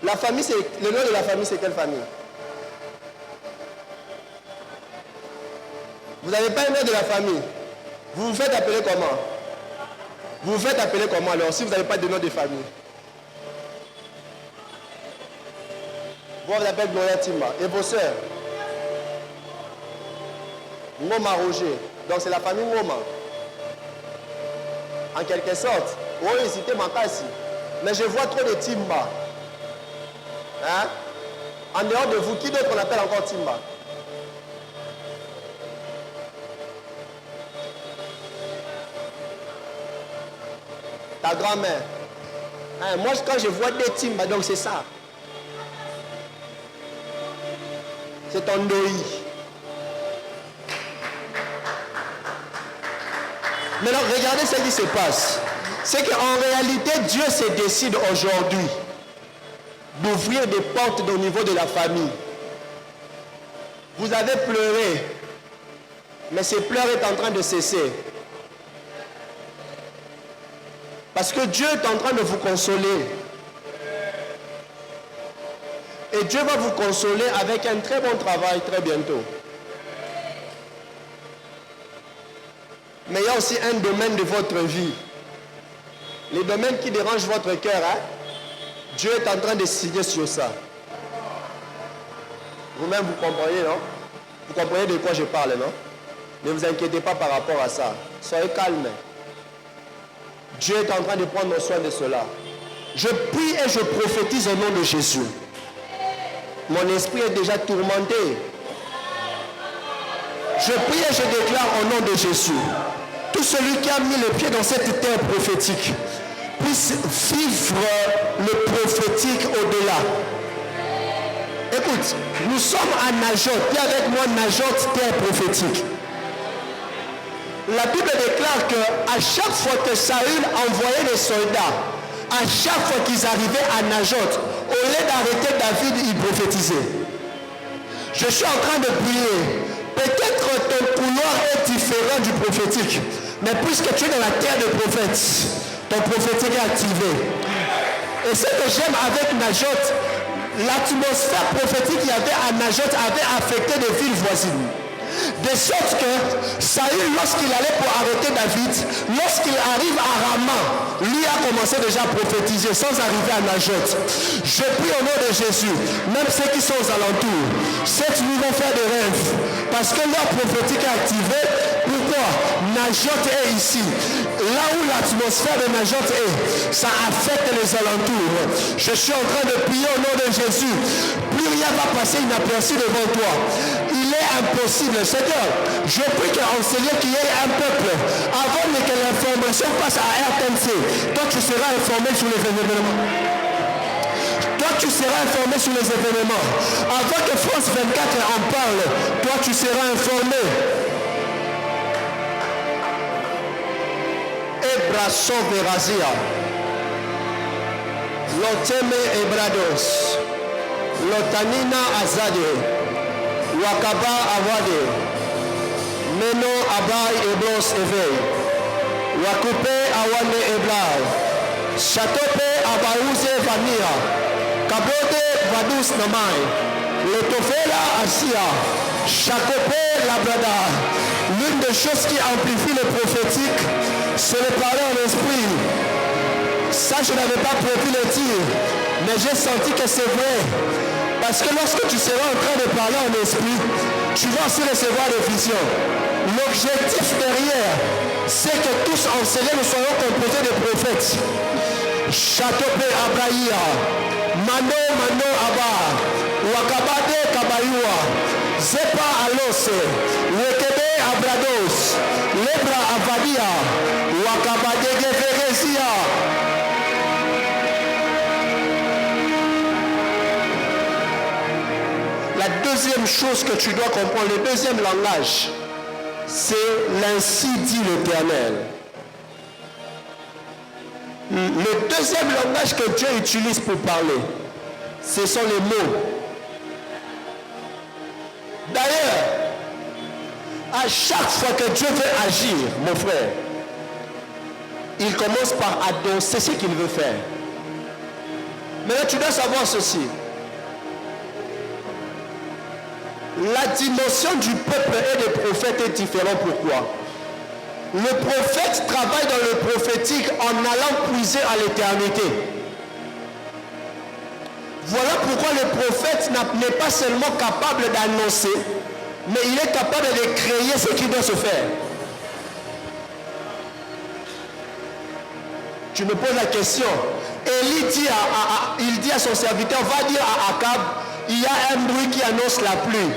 La famille, le nom de la famille, c'est quelle famille? Vous n'avez pas un nom de la famille. Vous vous faites appeler comment? Vous vous faites appeler comment alors si vous n'avez pas de nom de famille? Vous vous appelez Gloria Timba. Et vos sœurs? Ngoma Roger. Donc c'est la famille Ngoma. En quelque sorte. Oui, c'était Makassi. Mais je vois trop de Timba. Hein? En dehors de vous, qui d'autre on appelle encore Timba? Ta grand-mère. Hein, moi, quand je vois des Timba, donc c'est ça. C'est ton Noï. Maintenant, regardez ce qui se passe. C'est qu'en réalité, Dieu se décide aujourd'hui d'ouvrir des portes au niveau de la famille. Vous avez pleuré, mais ces pleurs est en train de cesser. Parce que Dieu est en train de vous consoler. Et Dieu va vous consoler avec un très bon travail très bientôt. Mais il y a aussi un domaine de votre vie. Les domaines qui dérangent votre cœur, hein? Dieu est en train de signer sur ça. Vous-même, vous comprenez, non? Vous comprenez de quoi je parle, non? Ne vous inquiétez pas par rapport à ça. Soyez calme. Dieu est en train de prendre soin de cela. Je prie et je prophétise au nom de Jésus. Mon esprit est déjà tourmenté. Je prie et je déclare au nom de Jésus. Tout celui qui a mis le pied dans cette terre prophétique puisse vivre le prophétique au-delà. Écoute, nous sommes à Najot. Viens avec moi, Najot, terre prophétique. La Bible déclare qu'à chaque fois que Saül envoyait des soldats, à chaque fois qu'ils arrivaient à Najot, au lieu d'arrêter David, il prophétisait. Je suis en train de prier. Peut-être ton couloir est différent du prophétique. Mais puisque tu es dans la terre des prophètes, ton prophétique est activé. Et ce que j'aime avec Najot, l'atmosphère prophétique qu'il y avait à Najot avait affecté des villes voisines. De sorte que Saül, lorsqu'il allait pour arrêter David, lorsqu'il arrive à Rama, lui a commencé déjà à prophétiser sans arriver à Najot. Je prie au nom de Jésus, même ceux qui sont aux alentours, cette nuit vont faire des rêves, parce que leur prophétique est activée. Pourquoi? Najot est ici. Là où l'atmosphère de Najot est, ça affecte les alentours. Je suis en train de prier au nom de Jésus. Plus rien va passer inaperçu devant toi. Il est impossible. Seigneur, je prie qu'en Seigneur qu'il y ait un peuple, avant que l'information passe à RTNC, toi tu seras informé sur les événements. Toi tu seras informé sur les événements. Avant que France 24 en parle, toi tu seras informé. Ebraso Verazia, Loteme Ebrados, Lotanina Azade, Wakaba Awade, Meno Abai Ebros Eve, Wakupe Awane Eblai, Chatope Abauze Vanira, Kabote Vadus Namai, Letofela Asia, Chakope Labrada. L'une des choses qui amplifie le prophétique, c'est le parler en esprit. Ça, je n'avais pas prévu le dire, mais j'ai senti que c'est vrai. Parce que lorsque tu seras en train de parler en esprit, tu vas aussi recevoir des visions. L'objectif derrière, c'est que tous enseignés nous soyons composés de prophètes. Chatope Abraïa, Mano Mano Abba, Wakabade Kabayua, Zepa Alose, Wekebe Abrados, Lebra Avadia, Wakabade Geveresia. La deuxième chose que tu dois comprendre, le deuxième langage, c'est l'ainsi dit l'Éternel. Le deuxième langage que Dieu utilise pour parler, ce sont les mots. D'ailleurs, à chaque fois que Dieu veut agir, mon frère, il commence par annoncer ce qu'il veut faire. Maintenant, tu dois savoir ceci. La dimension du peuple et des prophètes est différente. Pourquoi? Le prophète travaille dans le prophétique en allant puiser à l'éternité. Voilà pourquoi le prophète n'est pas seulement capable d'annoncer, mais il est capable de créer ce qui doit se faire. Tu me poses la question. Élie dit à son serviteur, va dire à Akab, il y a un bruit qui annonce la pluie.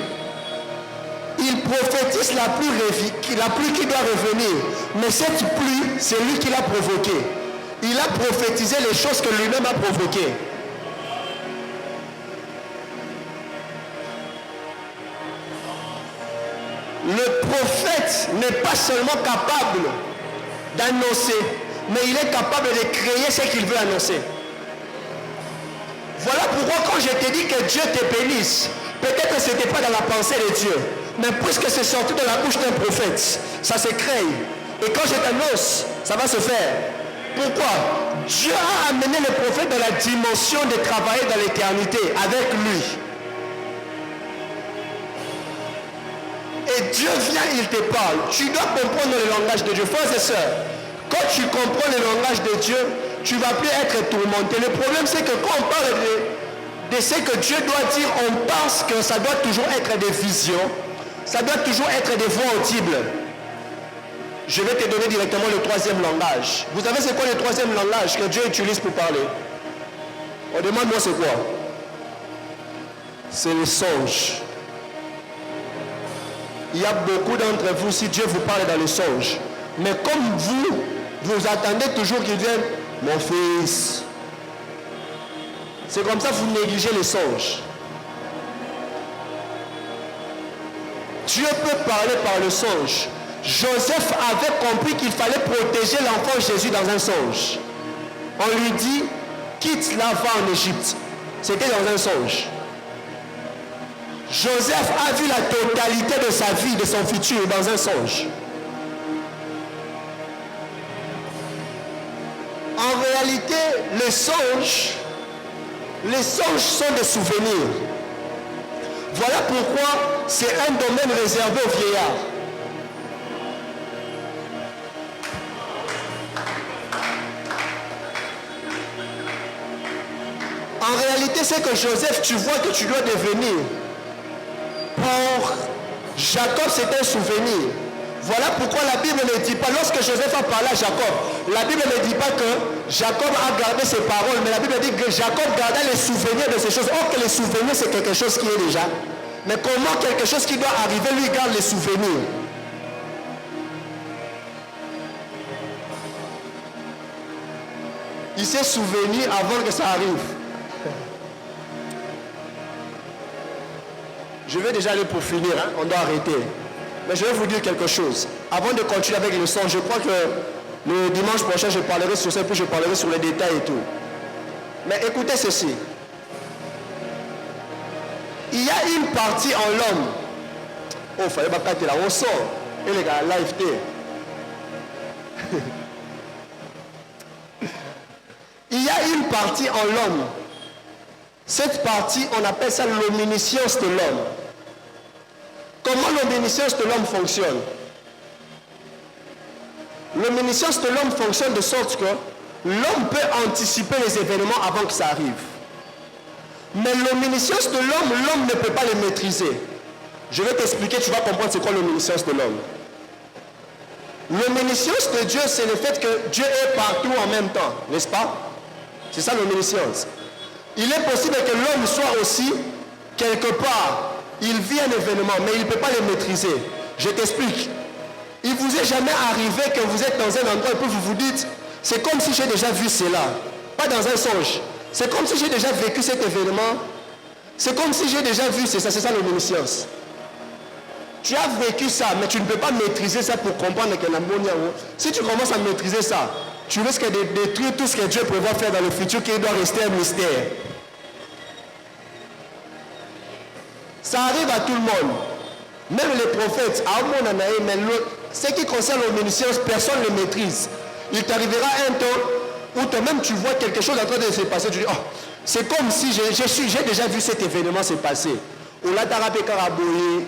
Il prophétise la pluie qui doit revenir. Mais cette pluie, c'est lui qui l'a provoquée. Il a prophétisé les choses que lui-même a provoquées. Le prophète n'est pas seulement capable d'annoncer, mais il est capable de créer ce qu'il veut annoncer. Voilà pourquoi quand je t'ai dit que Dieu te bénisse, peut-être que ce n'était pas dans la pensée de Dieu, mais puisque c'est sorti de la bouche d'un prophète, ça se crée. Et quand je t'annonce, ça va se faire. Pourquoi? Dieu a amené le prophète dans la dimension de travailler dans l'éternité avec lui. Et Dieu vient, il te parle. Tu dois comprendre le langage de Dieu. Frères et sœurs, quand tu comprends le langage de Dieu, tu ne vas plus être tourmenté. Le problème, c'est que quand on parle de ce que Dieu doit dire, on pense que ça doit toujours être des visions. Ça doit toujours être des voix audibles. Je vais te donner directement le troisième langage. Vous savez c'est quoi le troisième langage que Dieu utilise pour parler? On demande-moi c'est quoi? C'est le songe. Il y a beaucoup d'entre vous, si Dieu vous parle dans le songe, mais comme vous attendez toujours qu'il vienne, mon fils. C'est comme ça que vous négligez les songes. Dieu peut parler par le songe. Joseph avait compris qu'il fallait protéger l'enfant Jésus dans un songe. On lui dit, quitte l'enfant en Égypte. C'était dans un songe. Joseph a vu la totalité de sa vie, de son futur, dans un songe. En réalité, les songes sont des souvenirs. Voilà pourquoi c'est un domaine réservé aux vieillards. En réalité, c'est que Joseph, tu vois que tu dois devenir. Pour Jacob, c'est un souvenir. Voilà pourquoi la Bible ne dit pas, lorsque Joseph a parlé à Jacob, la Bible ne dit pas que Jacob a gardé ses paroles, mais la Bible dit que Jacob garda les souvenirs de ces choses. Or que les souvenirs, c'est quelque chose qui est déjà. Mais comment quelque chose qui doit arriver, lui garde les souvenirs? Il s'est souvenu avant que ça arrive. Je vais déjà aller pour finir, hein? On doit arrêter. Mais je vais vous dire quelque chose. Avant de continuer avec le son, je crois que le dimanche prochain, je parlerai sur ça, puis je parlerai sur les détails et tout. Mais écoutez ceci. Il y a une partie en l'homme. Oh, il fallait pas capter là, on sort. Et les gars, live Il y a une partie en l'homme. Cette partie, on appelle ça l'omniscience de l'homme. Comment l'omniscience de l'homme fonctionne? L'omniscience de l'homme fonctionne de sorte que l'homme peut anticiper les événements avant que ça arrive. Mais l'omniscience de l'homme ne peut pas les maîtriser. Je vais t'expliquer, tu vas comprendre c'est quoi l'omniscience de l'homme. L'omniscience de Dieu, c'est le fait que Dieu est partout en même temps, n'est-ce pas? C'est ça l'omniscience. Il est possible que l'homme soit aussi quelque part. Il vit un événement, mais il ne peut pas le maîtriser. Je t'explique. Il ne vous est jamais arrivé que vous êtes dans un endroit et puis vous vous dites, c'est comme si j'ai déjà vu cela. Pas dans un songe. C'est comme si j'ai déjà vécu cet événement. C'est comme si j'ai déjà vu, c'est ça l'omniscience. Tu as vécu ça, mais tu ne peux pas maîtriser ça pour comprendre que l'amour. Si tu commences à maîtriser ça, tu risques de détruire tout ce que Dieu prévoit faire dans le futur qui doit rester un mystère. Ça arrive à tout le monde. Même les prophètes, mais ce qui concerne l'omniscience, personne ne le maîtrise. Il t'arrivera un temps Ou toi-même tu vois quelque chose en train de se passer, tu dis, oh, c'est comme si j'ai déjà vu cet événement se passer. Ou là, tu as rappelé Karaboye.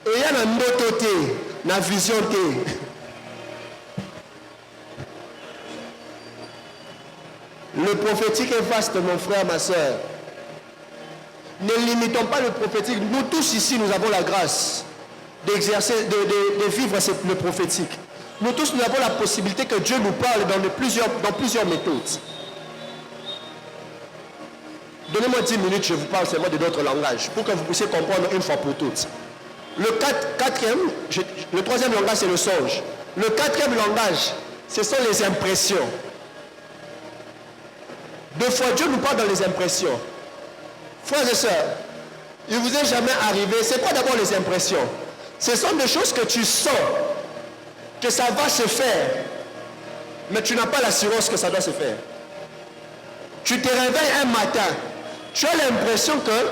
Et il y a un autre côté, la vision. Le prophétique est vaste, mon frère, ma soeur. Ne limitons pas le prophétique. Nous tous ici, nous avons la grâce d'exercer, de vivre le prophétique. Nous tous, nous avons la possibilité que Dieu nous parle dans plusieurs méthodes. Donnez-moi 10 minutes, je vous parle seulement de d'autres langages pour que vous puissiez comprendre une fois pour toutes. Le troisième langage, c'est le songe. Le quatrième langage, ce sont les impressions. Deux fois, Dieu nous parle dans les impressions. Frères et sœurs, il ne vous est jamais arrivé. C'est quoi d'abord les impressions? Ce sont des choses que tu sens que ça va se faire, mais tu n'as pas l'assurance que ça doit se faire. Tu te réveilles un matin, tu as l'impression que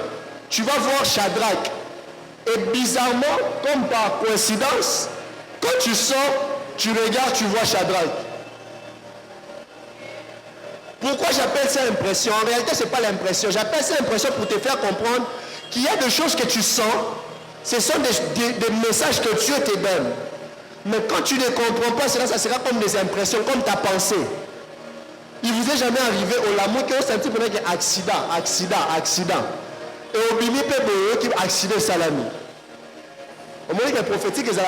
tu vas voir Shadrach. Et bizarrement, comme par coïncidence, quand tu sors, tu regardes, tu vois Shadrach. Pourquoi j'appelle ça impression? En réalité, ce n'est pas l'impression. J'appelle ça impression pour te faire comprendre qu'il y a des choses que tu sens. Ce sont des messages que Dieu te donne. Mais quand tu ne comprends pas cela, ça sera comme des impressions, comme ta pensée. Il vous est jamais arrivé au lamour que vous sentez pour un accident. Et au bini peut qui accident salami. Au moment où il y a prophétique, ils ont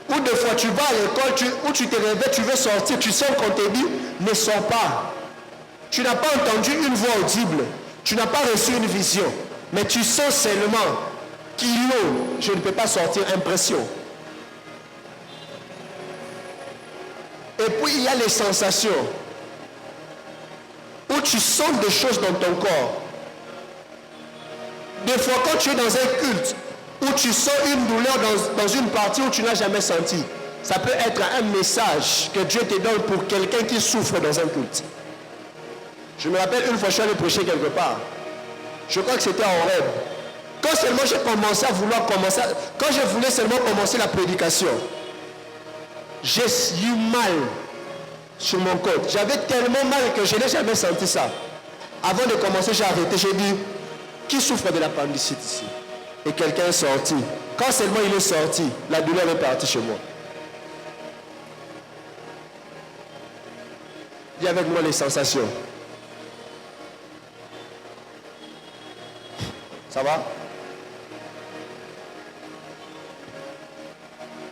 ou des fois tu vas à l'école, où tu te réveilles, tu veux sortir, tu sens qu'on te dit, ne sors pas. Tu n'as pas entendu une voix audible, tu n'as pas reçu une vision, mais tu sens seulement je ne peux pas sortir, impression. Et puis il y a les sensations, où tu sens des choses dans ton corps. Des fois quand tu es dans un culte, où tu sens une douleur dans une partie où tu n'as jamais senti. Ça peut être un message que Dieu te donne pour quelqu'un qui souffre dans un culte. Je me rappelle une fois, je suis allé prêcher quelque part. Je crois que c'était en rêve. Quand seulement j'ai commencé à quand je voulais seulement commencer la prédication, j'ai eu mal sur mon corps. J'avais tellement mal que je n'ai jamais senti ça. Avant de commencer, j'ai arrêté. J'ai dit, qui souffre de l'appendicite ici? Et quelqu'un est sorti. Quand seulement il est sorti, la douleur est partie chez moi. Dis avec moi les sensations. Ça va?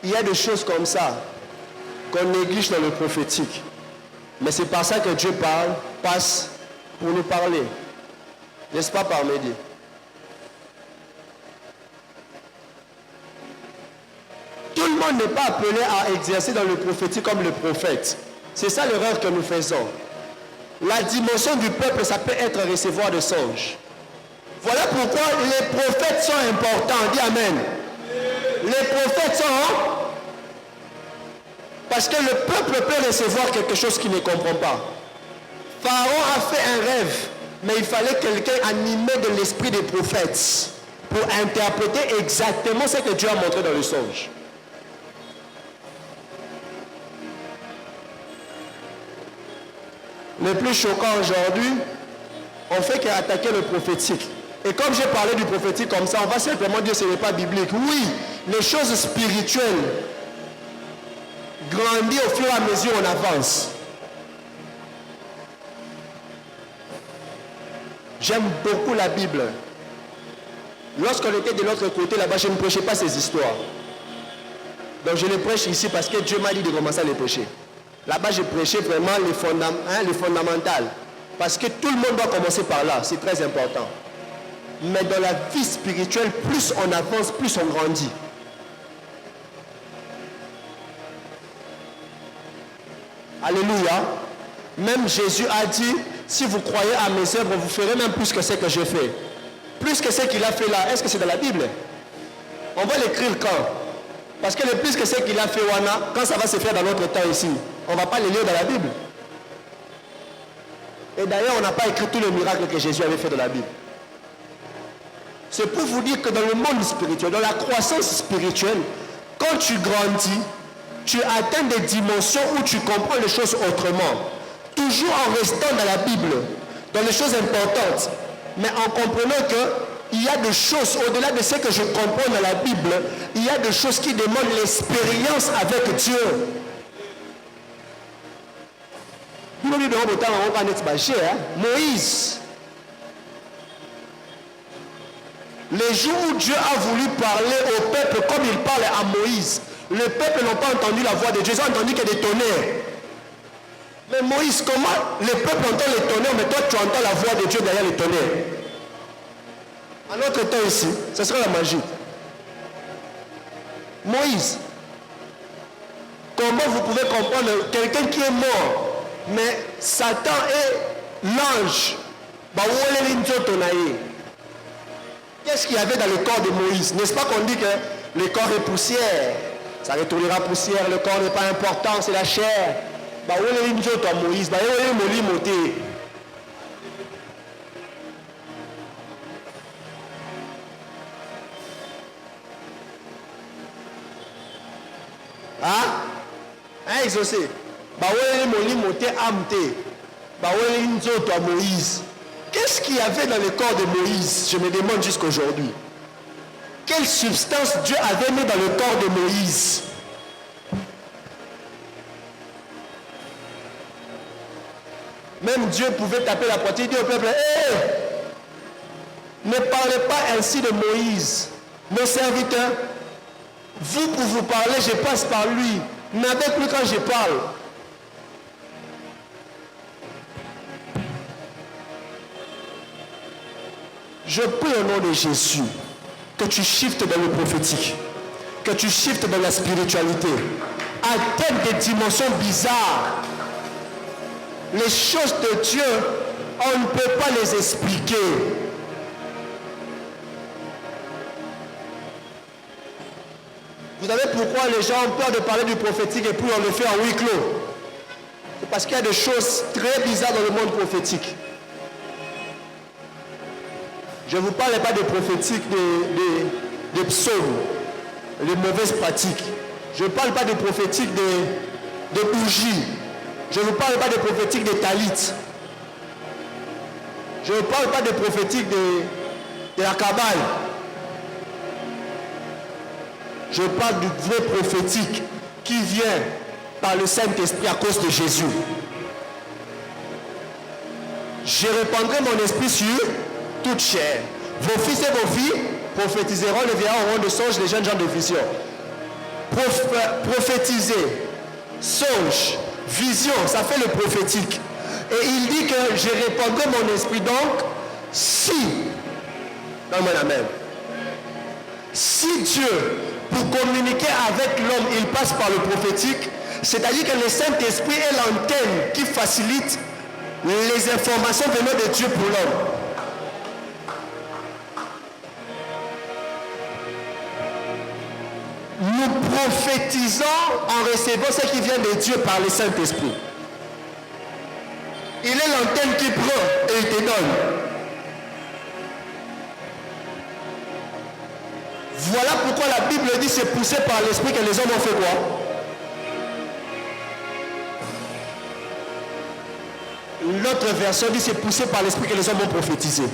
Il y a des choses comme ça qu'on néglige dans le prophétique. Mais c'est par ça que Dieu passe pour nous parler. N'est-ce pas, par Mehdi? Tout le monde n'est pas appelé à exercer dans le prophétique comme le prophète. C'est ça l'erreur que nous faisons. La dimension du peuple, ça peut être recevoir de songes. Voilà pourquoi les prophètes sont importants. Dis Amen. Les prophètes sont... Parce que le peuple peut recevoir quelque chose qu'il ne comprend pas. Pharaon a fait un rêve, mais il fallait quelqu'un animé de l'esprit des prophètes pour interpréter exactement ce que Dieu a montré dans le songe. Le plus choquant aujourd'hui, on fait qu'attaquer le prophétique. Et comme j'ai parlé du prophétique comme ça, on va simplement dire que ce n'est pas biblique. Oui, les choses spirituelles grandissent au fur et à mesure où on avance. J'aime beaucoup la Bible. Lorsqu'on était de l'autre côté, là-bas, je ne prêchais pas ces histoires. Donc je les prêche ici parce que Dieu m'a dit de commencer à les prêcher. Là-bas, je prêchais vraiment les fondamentales. Parce que tout le monde doit commencer par là. C'est très important. Mais dans la vie spirituelle, plus on avance, plus on grandit. Alléluia. Même Jésus a dit, si vous croyez à mes œuvres, vous ferez même plus que ce que je fais. Plus que ce qu'il a fait là. Est-ce que c'est dans la Bible? On va l'écrire quand? Parce que le plus que ce qu'il a fait, quand ça va se faire dans notre temps ici, on ne va pas les lire dans la Bible. Et d'ailleurs, on n'a pas écrit tous les miracles que Jésus avait fait dans la Bible. C'est pour vous dire que dans le monde spirituel, dans la croissance spirituelle, quand tu grandis, tu atteins des dimensions où tu comprends les choses autrement. Toujours en restant dans la Bible, dans les choses importantes, mais en comprenant qu'il y a des choses, au-delà de ce que je comprends dans la Bible, il y a des choses qui demandent l'expérience avec Dieu. Moïse, les jours où Dieu a voulu parler au peuple comme il parle à Moïse, le peuple n'a pas entendu la voix de Dieu, ils ont entendu qu'il y a des tonnerres. Mais Moïse, comment le peuple entend les tonnerres, mais toi tu entends la voix de Dieu derrière les tonnerres? À notre temps ici, ce sera la magie. Moïse, comment vous pouvez comprendre quelqu'un qui est mort, mais Satan est l'ange? Qu'est-ce qu'il y avait dans le corps de Moïse? N'est-ce pas qu'on dit que le corps est poussière? Ça retournera poussière, le corps n'est pas important, c'est la chair. Moïse, exaucé. Moïse. Qu'est-ce qu'il y avait dans le corps de Moïse? Je me demande jusqu'à aujourd'hui. Quelle substance Dieu avait mis dans le corps de Moïse? Même Dieu pouvait taper la poitrine et dire au peuple, hey, ne parlez pas ainsi de Moïse, mes serviteurs. Vous, pour vous parler, je passe par lui. N'avez plus quand je parle. Je prie au nom de Jésus que tu shiftes dans le prophétique, que tu shiftes dans la spiritualité, atteins des dimensions bizarres. Les choses de Dieu, on ne peut pas les expliquer. Vous savez pourquoi les gens ont peur de parler du prophétique et puis on le fait en huis clos? C'est parce qu'il y a des choses très bizarres dans le monde prophétique. Je ne vous parle pas de prophétique des psaumes, les mauvaises pratiques. Je ne parle pas de prophétique de bougies. Je ne vous parle pas de prophétique des talites. Je ne parle pas de prophétique de la Kabbale. Je parle du vrai prophétique qui vient par le Saint-Esprit à cause de Jésus. Je répandrai mon esprit sur toute chair. Vos fils et vos filles prophétiseront, les vieillards auront de songes, les jeunes gens de vision. Prophétiser, songe, vision, ça fait le prophétique. Et il dit que je répandrai mon esprit. Donc, si, donne-moi la même. Si Dieu, pour communiquer avec l'homme, il passe par le prophétique, c'est-à-dire que le Saint-Esprit est l'antenne qui facilite les informations venant de Dieu pour l'homme. Nous prophétisons en recevant ce qui vient de Dieu par le Saint-Esprit. Il est l'antenne qui prend et il te donne. Voilà pourquoi la Bible dit c'est poussé par l'Esprit que les hommes ont fait quoi? L'autre version dit c'est poussé par l'Esprit que les hommes ont prophétisé.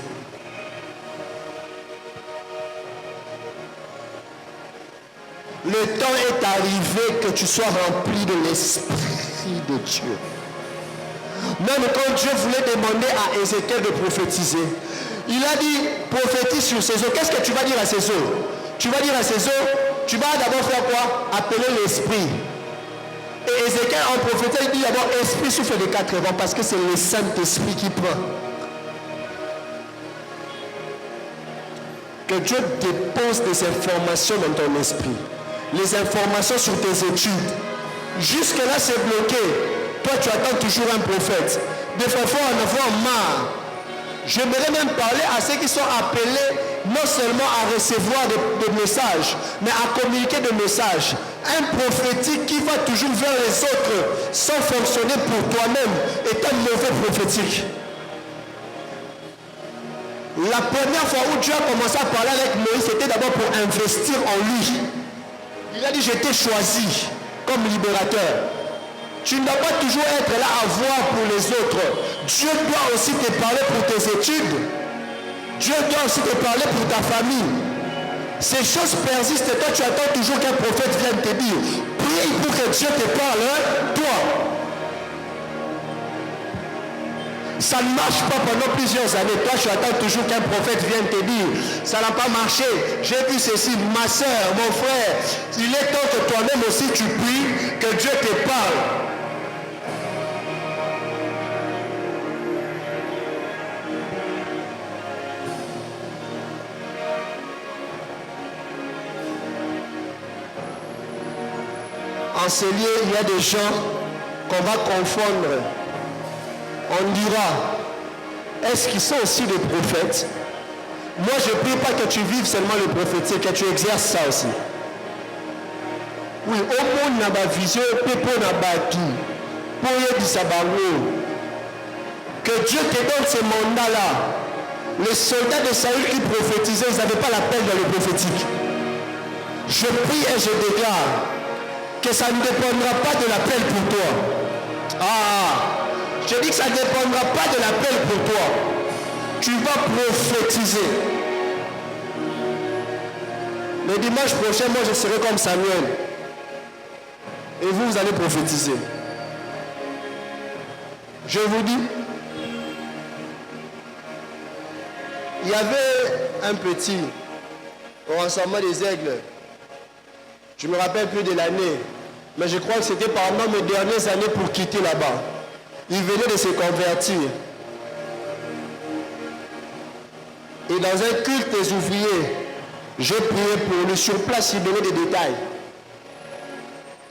Le temps est arrivé que tu sois rempli de l'Esprit de Dieu. Même quand Dieu voulait demander à Ézéchiel de prophétiser, il a dit prophétise sur ses eaux. Qu'est-ce que tu vas dire à ses eaux? Tu vas dire à ses eaux, tu vas d'abord faire quoi? Appeler l'Esprit. Et Ézéchiel en prophétie, il dit d'abord Esprit souffle de 4 vents parce que c'est le Saint-Esprit qui prend. Que Dieu dépose des informations dans ton esprit. Les informations sur tes études. Jusque-là, c'est bloqué. Toi, tu attends toujours un prophète. Des fois, il faut en avoir marre. J'aimerais même parler à ceux qui sont appelés non seulement à recevoir des messages, mais à communiquer des messages. Un prophétique qui va toujours vers les autres sans fonctionner pour toi-même est un mauvais prophétique. La première fois où Dieu a commencé à parler avec Moïse, c'était d'abord pour investir en lui. Il a dit, je t'ai choisi comme libérateur. Tu ne dois pas toujours être là à voir pour les autres. Dieu doit aussi te parler pour tes études. Dieu doit aussi te parler pour ta famille. Ces choses persistent et toi tu attends toujours qu'un prophète vienne te dire. Prie pour que Dieu te parle, toi. Ça ne marche pas pendant plusieurs années. Toi, tu attends toujours qu'un prophète vienne te dire. Ça n'a pas marché. J'ai vu ceci. Ma soeur, mon frère. Il est temps que toi-même aussi tu pries, que Dieu te parle. En ces lieux, il y a des gens qu'on va confondre. On dira, est-ce qu'ils sont aussi des prophètes? Moi, je ne prie pas que tu vives seulement le prophétique, que tu exerces ça aussi. Oui, au monde, n'a pas vision, pepo n'a pas tout. Pour y que Dieu te donne ce mandat-là. Les soldats de Saül qui prophétisaient, ils n'avaient pas l'appel dans le prophétique. Je prie et je déclare que ça ne dépendra pas de l'appel pour toi. Je dis que ça ne dépendra pas de l'appel pour toi. Tu vas prophétiser. Le dimanche prochain, moi je serai comme Samuel. Et vous allez prophétiser. Je vous dis, il y avait un petit au rassemblement des aigles. Je ne me rappelle plus de l'année, mais je crois que c'était pendant mes dernières années pour quitter là-bas. Il venait de se convertir. Et dans un culte des ouvriers, j'ai prié pour lui. Sur place, il donnait des détails.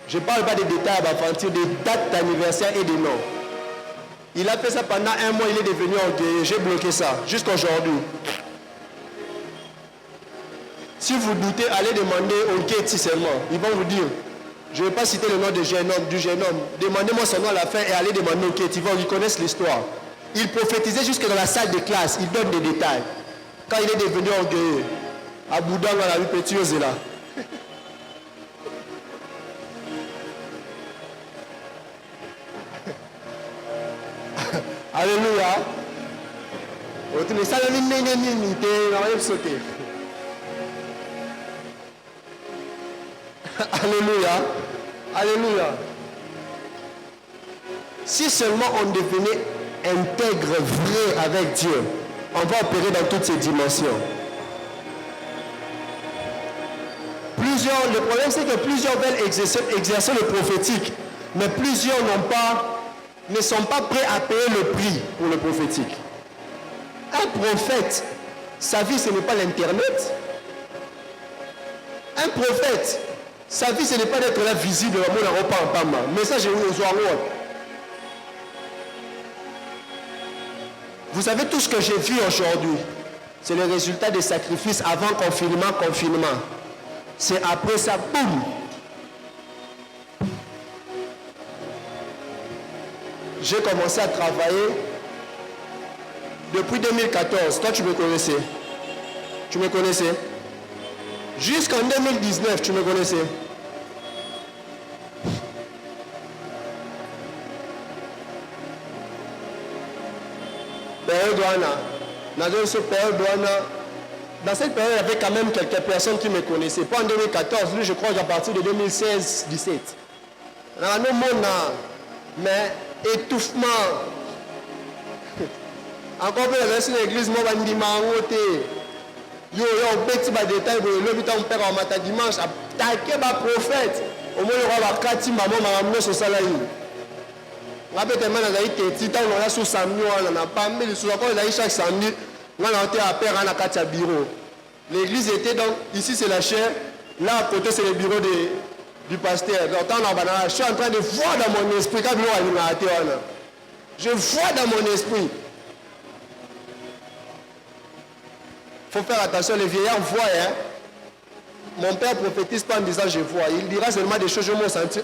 Je ne parle pas des détails à Fantir, des dates d'anniversaire et des noms. Il a fait ça pendant un mois, il est devenu orgueilleux. J'ai bloqué ça, jusqu'à aujourd'hui. Si vous doutez, allez demander au Kéti seulement. Ils vont vous dire. Je ne vais pas citer le nom du jeune homme. Demandez-moi son nom à la fin et allez demander au Kéti. Ils connaissent l'histoire. Il prophétisait jusque dans la salle de classe. Il donne des détails. Quand il est devenu orgueilleux, à Bouddha, on a vu petit Ozela. Alléluia. Alléluia. Alléluia. Si seulement on devenait intègre, vrai avec Dieu, on va opérer dans toutes ces dimensions. Le problème c'est que plusieurs veulent exercer le prophétique, mais plusieurs ne sont pas prêts à payer le prix pour le prophétique. Un prophète, sa vie ce n'est pas l'internet. Un prophète, sa vie ce n'est pas d'être là visible dans mon repas en Pama. Mais ça j'ai eu aux oiseaux. Vous savez tout ce que j'ai vu aujourd'hui, c'est le résultat des sacrifices avant confinement. C'est après ça, boum. J'ai commencé à travailler depuis 2014. Toi, tu me connaissais. Tu me connaissais. Jusqu'en 2019, tu me connaissais. Dans cette période, il y avait quand même quelques personnes qui me connaissaient. Pas en 2014, lui je crois qu'à partir de 2016-17. Mais étouffement. Encore plus, la version de l'église, moi, je dis, petit détail, le père en matin dimanche, attaquer ma prophète. Au moins, il y aura 4 maman, m'a ramené sur salaire. Je rappelle tellement dans les petits temps, on a sous samedi, on n'a pas mis sous encore chaque samedi, on a été à père à la bureau. L'église était donc, ici c'est la chair, là à côté c'est le bureau du pasteur. Donc, je suis en train de voir dans mon esprit, quand je vois dans mon esprit. Il faut faire attention, les vieillards voient. Hein? Mon père ne prophétise pas en disant je vois. Il dira seulement des choses, je me sens.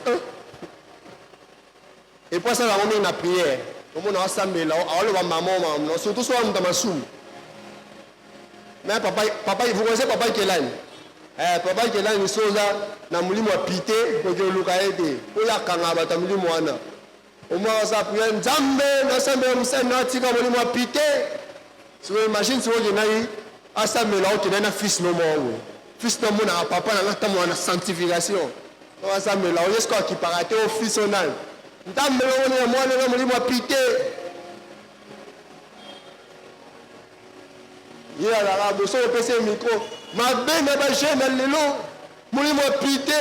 Et pour ça, on a une prière. On a assemblé là, on a maman, surtout soit on a ma soum. Mais papa, vous connaissez papa qui est là. papa qui est là, il est là, na mulimo a pité, pour que le caïté, pour la kangaba, ta mulimo ana. Au moins, ça prière, Nzambe, na sambe, na tika mulimo a pité. Si vous imaginez, si vous avez un sambe là, tu as un fils no more. Fils no more, na papa, na ta mo na sanctification. On sambe là, on est quoi qui paraît au fils onal. Nzambe, on est moi, na mulimo a pité. Il y a la rabosso, on peut se micro. Ma belle n'a pas gêné dans le long. Mon lit m'a pité.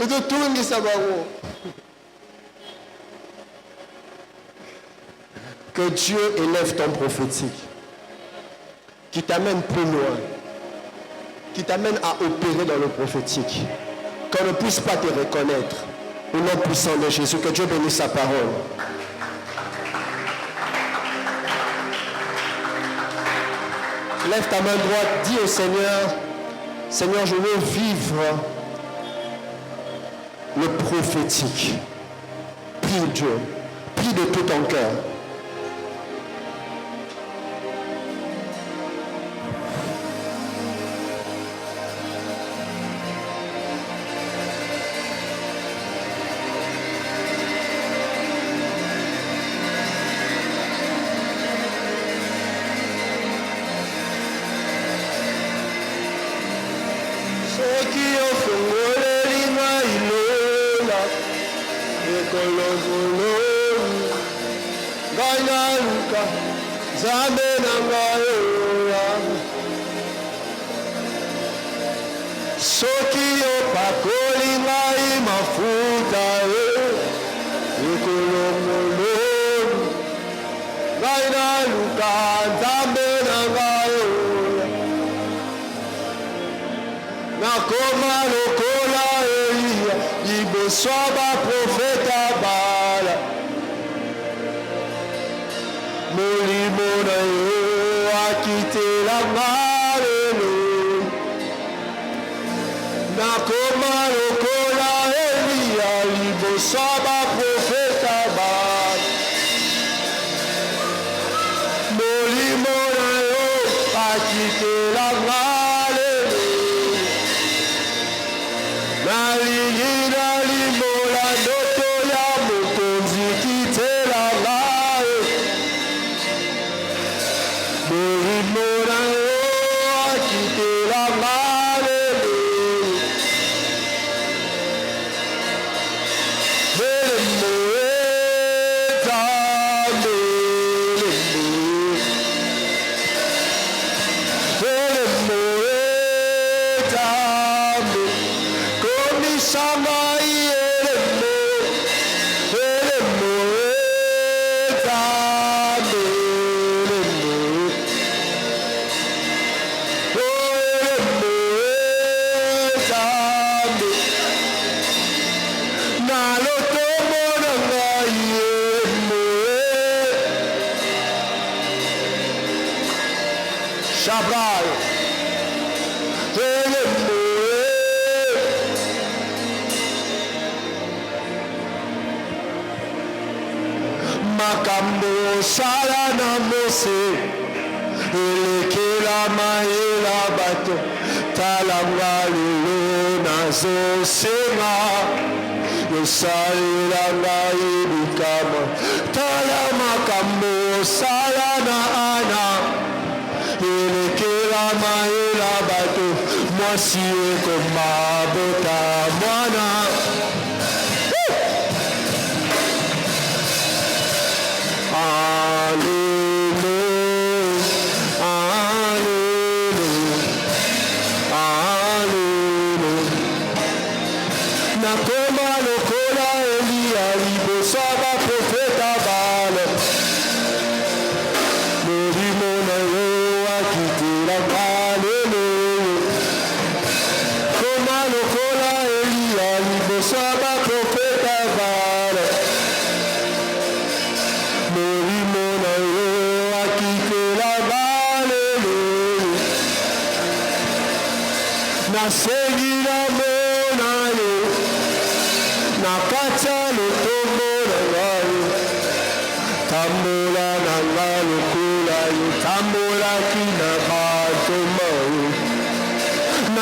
Et de tout le monde ça va. Que Dieu élève ton prophétique. Qui t'amène plus loin. Qui t'amène à opérer dans le prophétique. Qu'on ne puisse pas te reconnaître. Au nom puissant de Jésus. Que Dieu bénisse sa parole. Lève ta main droite, dis au Seigneur, Seigneur, je veux vivre le prophétique. Prie Dieu, prie de tout ton cœur.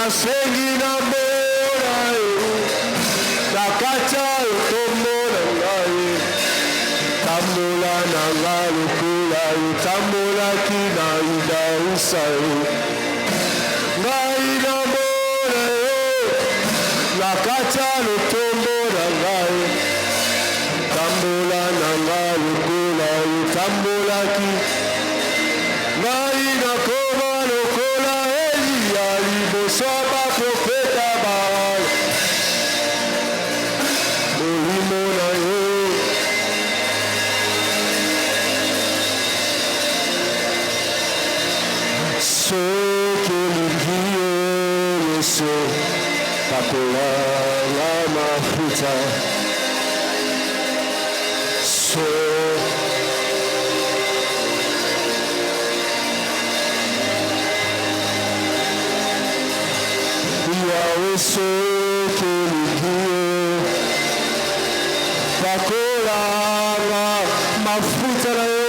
nasengi na mona na kata otomona ngai tambola na nga lokola otambolaki na yuda usayo ngai na mona na kata otomona ngai tambola na nga lokola otambolaki ngai nakoma lokola Eliya liboso baprofeta Baal molimo na yo soki olingi yo Yesu pakola na mafuta Yahweh soki olingi yo pakola na mafuta na yo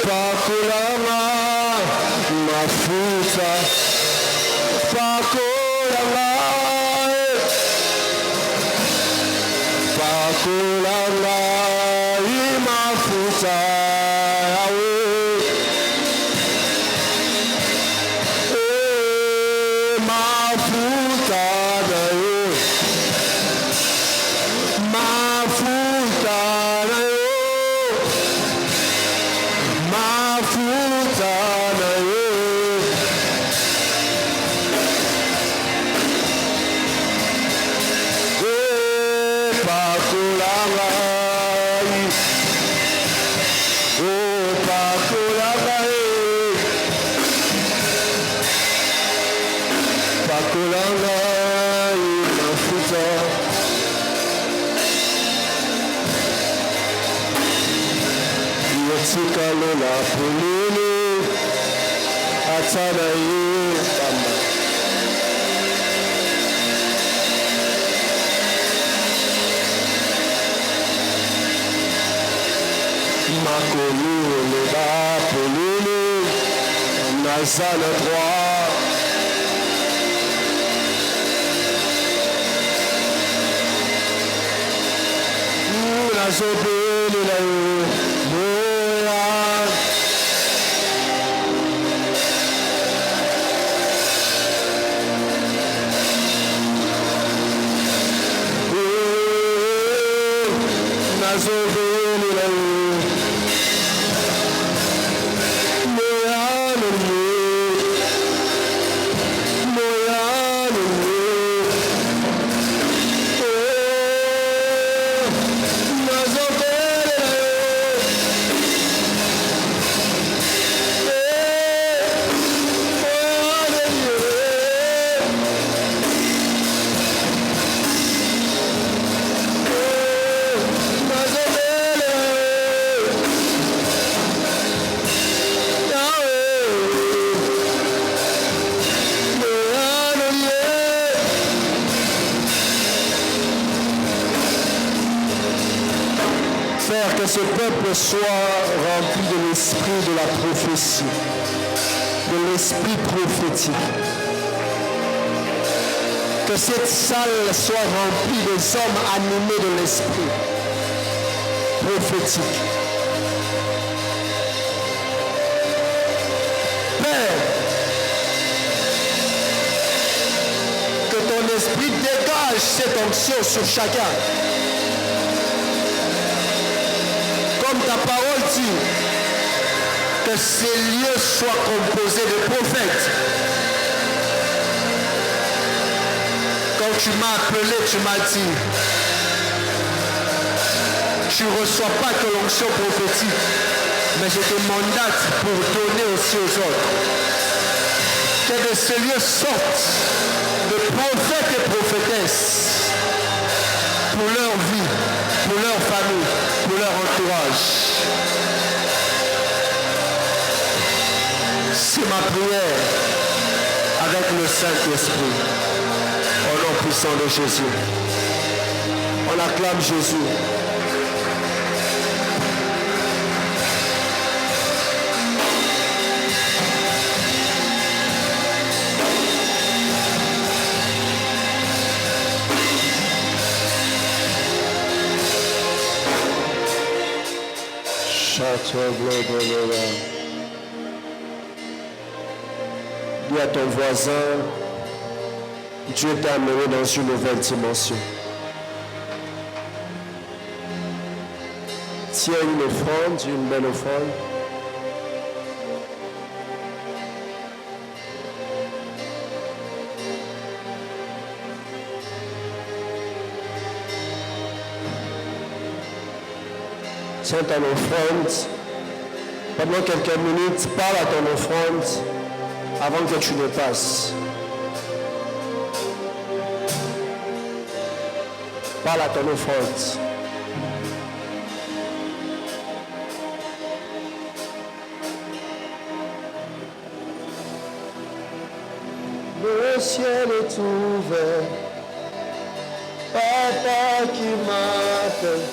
pakola na mafuta pakola na pakola na mafuta mafuta na yo mafuta na yo mafuta na yo pakola ngai pakola ngai pakola ngai mafuta yotikalo la polele ata na ye bamba makolo leba polele naza na droit nazobelela yo moya nazobelela yo que ce peuple soit rempli de l'esprit de la prophétie, de l'esprit prophétique. Que cette salle soit remplie des hommes animés de l'esprit prophétique. Père, que ton esprit dégage cette onction sur chacun. Comme ta parole dit, que ces lieux soient composés de prophètes. Quand tu m'as appelé, tu m'as dit, tu ne reçois pas que l'onction prophétique, mais je te mandate pour donner aussi aux autres. Que de ces lieux sortent de prophètes et prophétesses pour leur vie, pour leur famille, pour leur entourage. C'est ma prière avec le Saint-Esprit. Au nom puissant de Jésus. On acclame Jésus. Dis à ton voisin, Dieu t'a amené dans une nouvelle dimension. Tiens une offrande, une belle offrande. Tiens ton offrande. Pendant quelques minutes, parle à ton offrande avant que tu ne passes. Parle à ton offrande. Le ciel est ouvert. Papa qui m'appelle.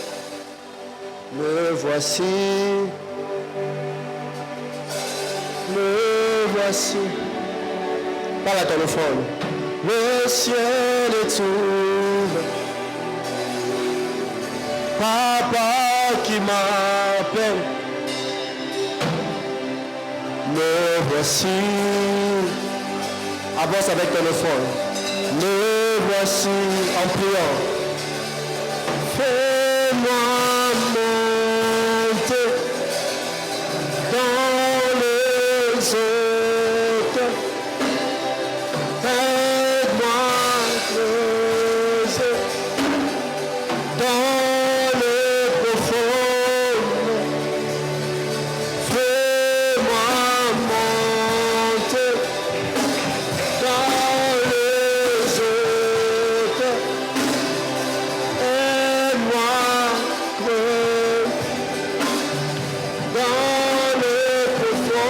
Me voici. Me voici. Parle à ton offrande. Le ciel est ouvert. Papa qui m'appelle. Me voici. Avance avec ton offrande. Me voici en priant. Fais-moi monter dans les eaux. Fais-moi creuser dans les profondes. Fais-moi monter dans les eaux. Aide-moi creuser dans les profondes.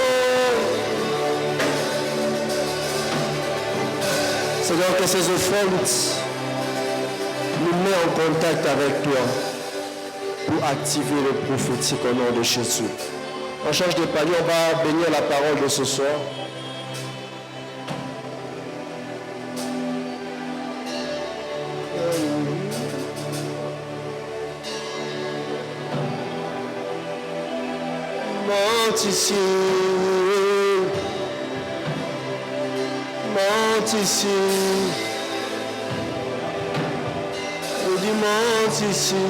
Seigneur, que ces offrandes nous mettent en contact avec toi pour activer le prophétique au nom de Jésus. On change de panier, on va bénir la parole de ce soir. Monte ici. Monte ici. Je dis monte ici.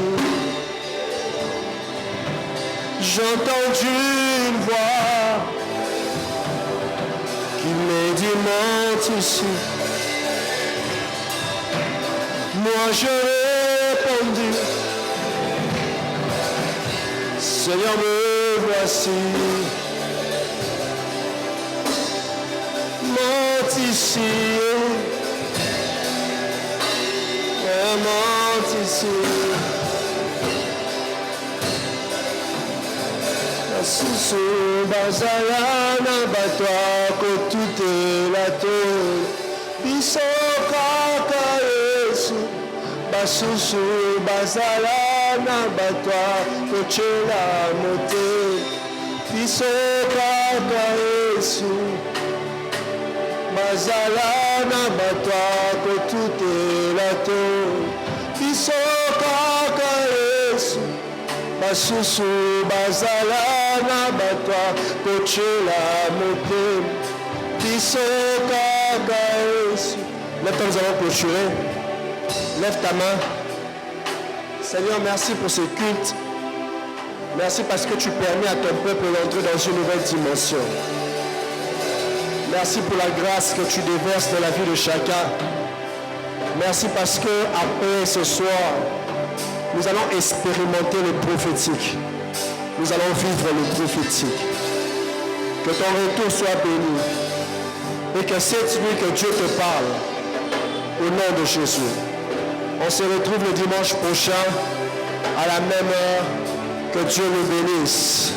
J'ai entendu une voix qui me dit monte ici. Moi je répondu, Seigneur me voici. Monte ici. Monte ici. Susu bazala na batwa ko toute la tole biso kaka Yesu basusu bazala na batwa ko chela mote biso kaka Yesu bazala na batwa ko toute la tole biso kaka Yesu basusu bazala na batwa kochela mote biso kaka Yesu. Maintenant nous allons clôturer. Lève ta main. Seigneur, merci pour ce culte. Merci parce que tu permets à ton peuple d'entrer dans une nouvelle dimension. Merci pour la grâce que tu déverses dans la vie de chacun. Merci parce que après ce soir, nous allons expérimenter le prophétique. Nous allons vivre le prophétique. Que ton retour soit béni. Et que cette nuit que Dieu te parle, au nom de Jésus. On se retrouve le dimanche prochain à la même heure. Que Dieu nous bénisse.